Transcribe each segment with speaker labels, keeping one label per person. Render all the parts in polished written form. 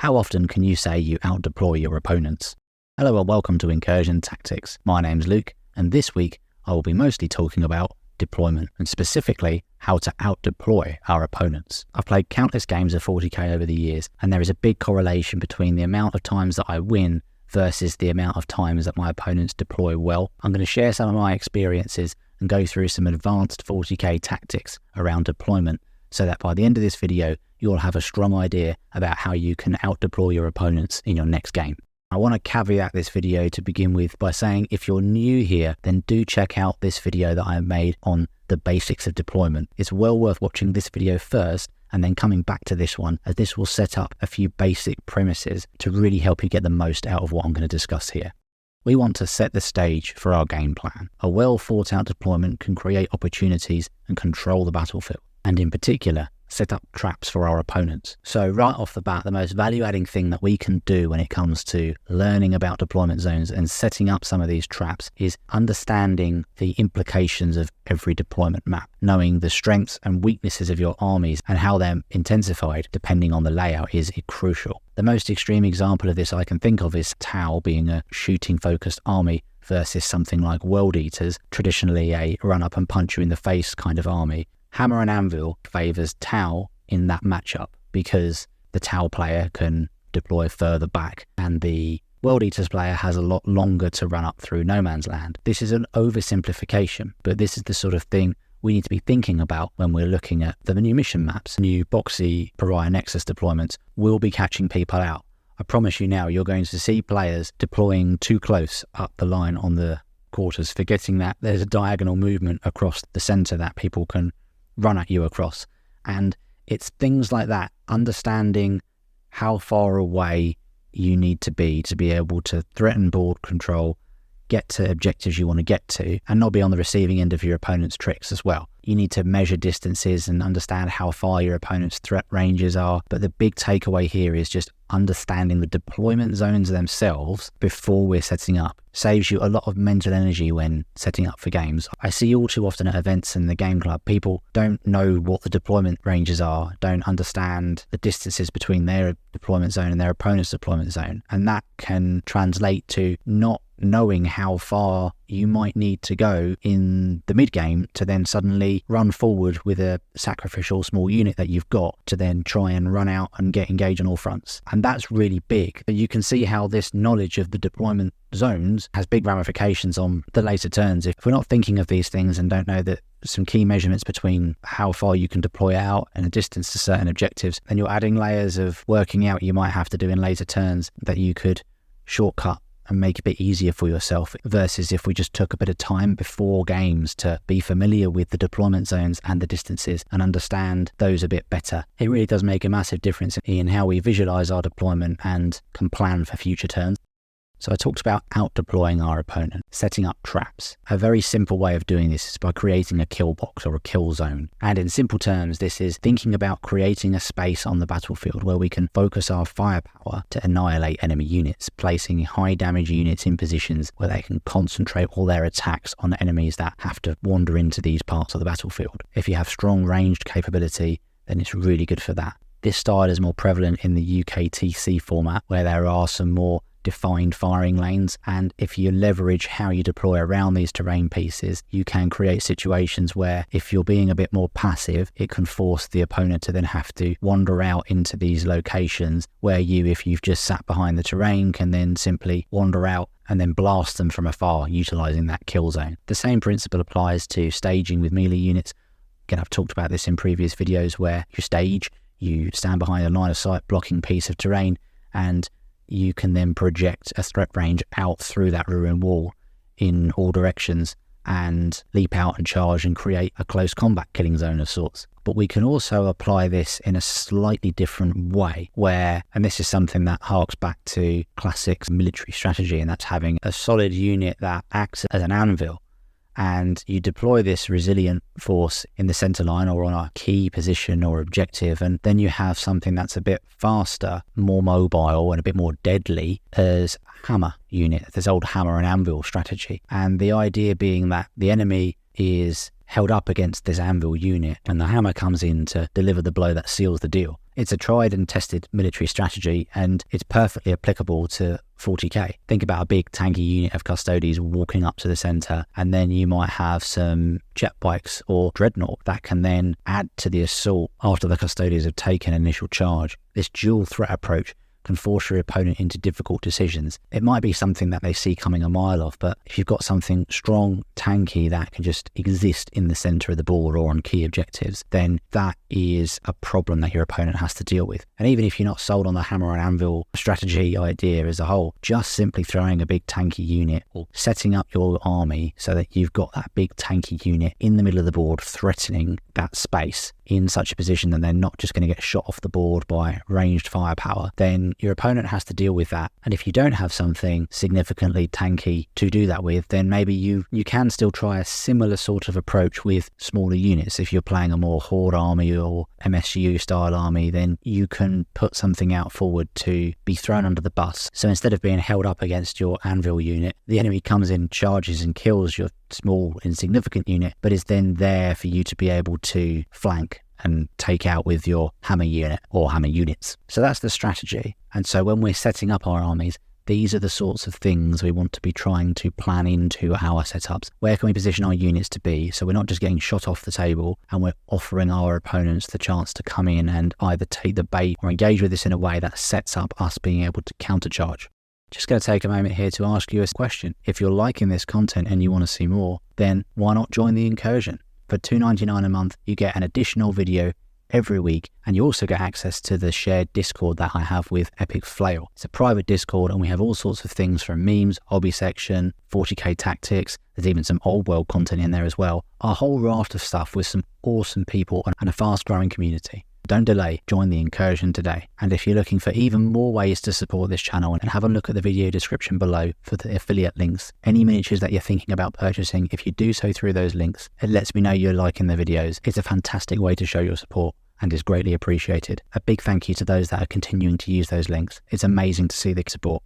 Speaker 1: How often can you say you outdeploy your opponents? Hello and welcome to Incursion Tactics. My name's Luke, and this week I will be mostly talking about deployment, and specifically how to outdeploy our opponents. I've played countless games of 40k over the years, and there is a big correlation between the amount of times that I win versus the amount of times that my opponents deploy well. I'm going to share some of my experiences and go through some advanced 40k tactics around deployment, so that by the end of this video, you'll have a strong idea about how you can outdeploy your opponents in your next game. I want to caveat this video to begin with by saying if you're new here, then do check out this video that I have made on the basics of deployment. It's well worth watching this video first and then coming back to this one, as this will set up a few basic premises to really help you get the most out of what I'm going to discuss here. We want to set the stage for our game plan. A well thought out deployment can create opportunities and control the battlefield, and in particular, set up traps for our opponents. So right off the bat, the most value-adding thing that we can do when it comes to learning about deployment zones and setting up some of these traps is understanding the implications of every deployment map, knowing the strengths and weaknesses of your armies and how they're intensified depending on the layout is crucial. The most extreme example of this I can think of is Tau being a shooting-focused army versus something like World Eaters, traditionally a run-up and punch you in the face kind of army. Hammer and Anvil favours Tau in that matchup because the Tau player can deploy further back and the World Eaters player has a lot longer to run up through no man's land. This is an oversimplification, but this is the sort of thing we need to be thinking about when we're looking at the new mission maps. New boxy Pariah Nexus deployments will be catching people out. I promise you now, you're going to see players deploying too close up the line on the quarters, forgetting that there's a diagonal movement across the centre that people can run at you across. And it's things like that, understanding how far away you need to be able to threaten board control, get to objectives you want to get to, and not be on the receiving end of your opponent's tricks as well. You need to measure distances and understand how far your opponent's threat ranges are. But the big takeaway here is just understanding the deployment zones themselves before we're setting up. Saves you a lot of mental energy when setting up for games. I see all too often at events in the game club, people don't know what the deployment ranges are, don't understand the distances between their deployment zone and their opponent's deployment zone. And that can translate to not knowing how far you might need to go in the mid game to then suddenly run forward with a sacrificial small unit that you've got to then try and run out and get engaged on all fronts. And that's really big. You can see how this knowledge of the deployment zones has big ramifications on the later turns. If we're not thinking of these things and don't know that some key measurements between how far you can deploy out and a distance to certain objectives, then you're adding layers of working out you might have to do in later turns that you could shortcut and make it a bit easier for yourself, versus if we just took a bit of time before games to be familiar with the deployment zones and the distances and understand those a bit better. It really does make a massive difference in how we visualize our deployment and can plan for future turns. So I talked about out-deploying our opponent, setting up traps. A very simple way of doing this is by creating a kill box or a kill zone. And in simple terms, this is thinking about creating a space on the battlefield where we can focus our firepower to annihilate enemy units, placing high damage units in positions where they can concentrate all their attacks on enemies that have to wander into these parts of the battlefield. If you have strong ranged capability, then it's really good for that. This style is more prevalent in the UKTC format, where there are some more defined firing lanes, and if you leverage how you deploy around these terrain pieces, you can create situations where if you're being a bit more passive, it can force the opponent to then have to wander out into these locations where you, if you've just sat behind the terrain, can then simply wander out and then blast them from afar, utilizing that kill zone. The same principle applies to staging with melee units. Again, I've talked about this in previous videos, where you stage, you stand behind a line of sight blocking piece of terrain, and you can then project a threat range out through that ruined wall in all directions and leap out and charge and create a close combat killing zone of sorts. But we can also apply this in a slightly different way where, and this is something that harks back to classic military strategy, and that's having a solid unit that acts as an anvil, and you deploy this resilient force in the center line or on a key position or objective, and then you have something that's a bit faster, more mobile and a bit more deadly as hammer unit, this old hammer and anvil strategy. And the idea being that the enemy is held up against this anvil unit, and the hammer comes in to deliver the blow that seals the deal. It's a tried and tested military strategy, and it's perfectly applicable to 40k. Think about a big tanky unit of custodies walking up to the centre, and then you might have some jet bikes or dreadnought that can then add to the assault after the custodians have taken initial charge. This dual threat approach can force your opponent into difficult decisions. It might be something that they see coming a mile off, but if you've got something strong, tanky that can just exist in the centre of the board or on key objectives, then that is a problem that your opponent has to deal with. And even if you're not sold on the hammer and anvil strategy idea as a whole, just simply throwing a big tanky unit or setting up your army so that you've got that big tanky unit in the middle of the board threatening that space in such a position that they're not just going to get shot off the board by ranged firepower, then your opponent has to deal with that. And if you don't have something significantly tanky to do that with, then maybe you can still try a similar sort of approach with smaller units. If you're playing a more horde army or MSU style army, then you can put something out forward to be thrown under the bus. So instead of being held up against your anvil unit, the enemy comes in, charges and kills your small insignificant unit, but is then there for you to be able to flank and take out with your hammer unit or hammer units. So that's the strategy. And so when we're setting up our armies, these are the sorts of things we want to be trying to plan into our setups. Where can we position our units to be so we're not just getting shot off the table and we're offering our opponents the chance to come in and either take the bait or engage with this in a way that sets up us being able to countercharge. Just going to take a moment here to ask you a question. If you're liking this content and you want to see more, then why not join the Incursion? For $2.99 a month, you get an additional video every week, and you also get access to the shared Discord that I have with Epic Flail. It's a private Discord, and we have all sorts of things from memes, hobby section, 40k tactics. There's even some old world content in there as well. A whole raft of stuff with some awesome people and a fast growing community. Don't delay, join the Incursion today. And if you're looking for even more ways to support this channel, and have a look at the video description below for the affiliate links. Any miniatures that you're thinking about purchasing, if you do so through those links, it lets me know you're liking the videos. It's a fantastic way to show your support and is greatly appreciated. A big thank you to those that are continuing to use those links. It's amazing to see the support.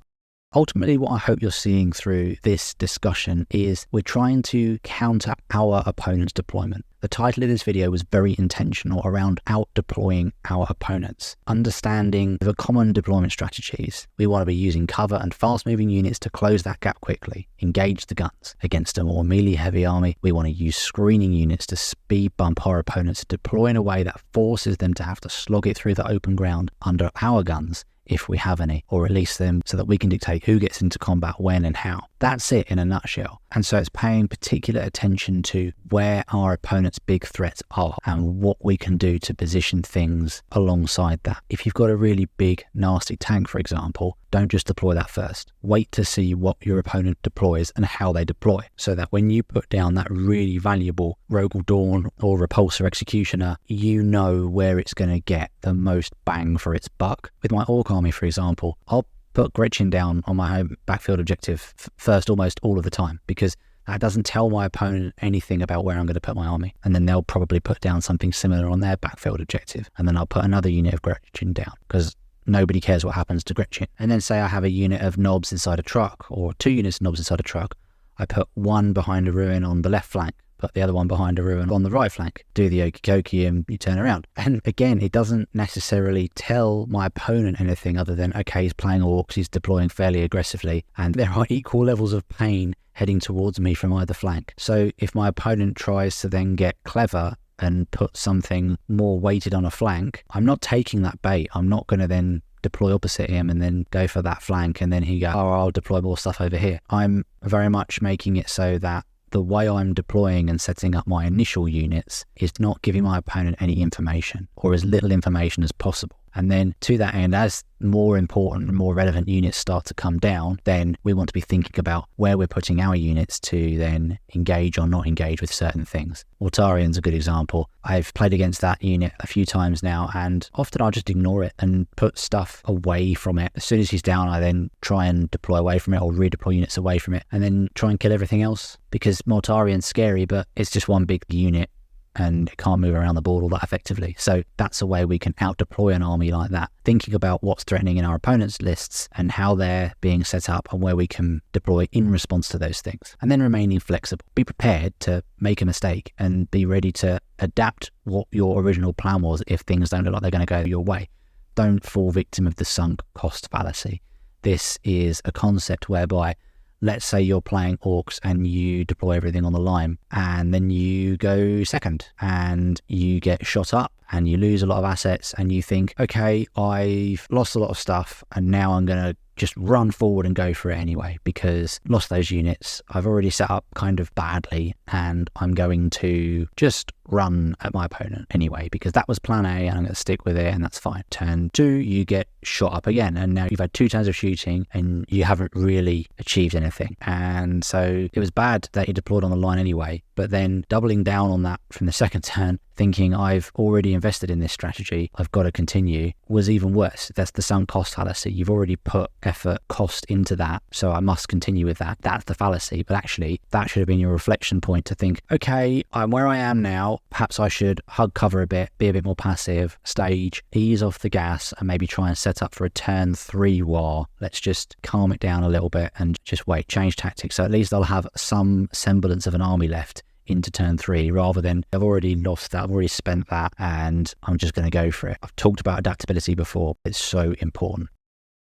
Speaker 1: Ultimately, what I hope you're seeing through this discussion is we're trying to counter our opponent's deployment. The title of this video was very intentional around out-deploying our opponents. Understanding the common deployment strategies. We want to be using cover and fast-moving units to close that gap quickly. Engage the guns. Against a more melee-heavy army, we want to use screening units to speed bump our opponents to deploy in a way that forces them to have to slog it through the open ground under our guns, if we have any, or release them so that we can dictate who gets into combat when and how. That's it in a nutshell. And so it's paying particular attention to where our opponent's big threats are and what we can do to position things alongside that. If you've got a really big, nasty tank, for example, don't just deploy that first. Wait to see what your opponent deploys and how they deploy, so that when you put down that really valuable Rogal Dawn or Repulsor Executioner, you know where it's going to get the most bang for its buck. With my Orc army, for example, I'll put Gretchen down on my home backfield objective first almost all of the time, because that doesn't tell my opponent anything about where I'm going to put my army. And then they'll probably put down something similar on their backfield objective. And then I'll put another unit of Gretchen down, because nobody cares what happens to Gretchen. And then say I have a unit of knobs inside a truck, or 2 units of knobs inside a truck. I put one behind a ruin on the left flank, put the other one behind a ruin on the right flank, do the okie dokie and you turn around. And again, it doesn't necessarily tell my opponent anything other than, okay, he's playing orcs, he's deploying fairly aggressively, and there are equal levels of pain heading towards me from either flank. So if my opponent tries to then get clever and put something more weighted on a flank, I'm not taking that bait. I'm not going to then deploy opposite him and then go for that flank and then he go, oh, I'll deploy more stuff over here. I'm very much making it so that the way I'm deploying and setting up my initial units is not giving my opponent any information, or as little information as possible. And then to that end, as more important and more relevant units start to come down, then we want to be thinking about where we're putting our units to then engage or not engage with certain things. Mortarian's a good example. I've played against that unit a few times now, and often I'll just ignore it and put stuff away from it. As soon as he's down, I then try and deploy away from it or redeploy units away from it and then try and kill everything else, because Mortarian's scary, but it's just one big unit and it can't move around the board all that effectively. So that's a way we can out-deploy an army like that, thinking about what's threatening in our opponent's lists and how they're being set up and where we can deploy in response to those things. And then remaining flexible. Be prepared to make a mistake and be ready to adapt what your original plan was if things don't look like they're going to go your way. Don't fall victim of the sunk cost fallacy. This is a concept whereby, let's say you're playing orcs and you deploy everything on the line, and then you go second and you get shot up and you lose a lot of assets, and you think, okay, I've lost a lot of stuff and now I'm going to just run forward and go for it anyway, because lost those units, I've already set up kind of badly, and I'm going to just run at my opponent anyway, because that was plan A and I'm going to stick with it, and that's fine. Turn 2, you get shot up again, and now you've had 2 turns of shooting and you haven't really achieved anything. And so it was bad that you deployed on the line anyway, but then doubling down on that from the second turn, thinking I've already invested in this strategy, I've got to continue, was even worse. That's the sunk cost fallacy. You've already put effort, cost into that, so I must continue with that. That's the fallacy. But actually, that should have been your reflection point to think, okay, I'm where I am now. Perhaps I should hug cover a bit, be a bit more passive, stage, ease off the gas, and maybe try and set up for a turn 3 war. Let's just calm it down a little bit and just wait, change tactics. So at least I'll have some semblance of an army left into turn 3, rather than I've already lost that, I've already spent that, and I'm just going to go for it. I've talked about adaptability before. It's so important.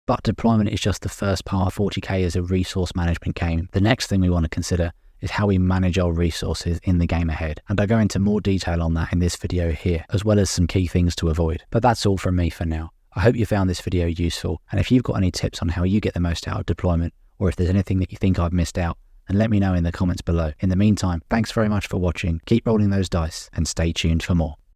Speaker 1: But deployment is just the first part of 40k as a resource management game. The next thing we want to consider is how we manage our resources in the game ahead. And I go into more detail on that in this video here, as well as some key things to avoid. But that's all from me for now. I hope you found this video useful. And if you've got any tips on how you get the most out of deployment, or if there's anything that you think I've missed out, and let me know in the comments below. In the meantime, thanks very much for watching. Keep rolling those dice and stay tuned for more.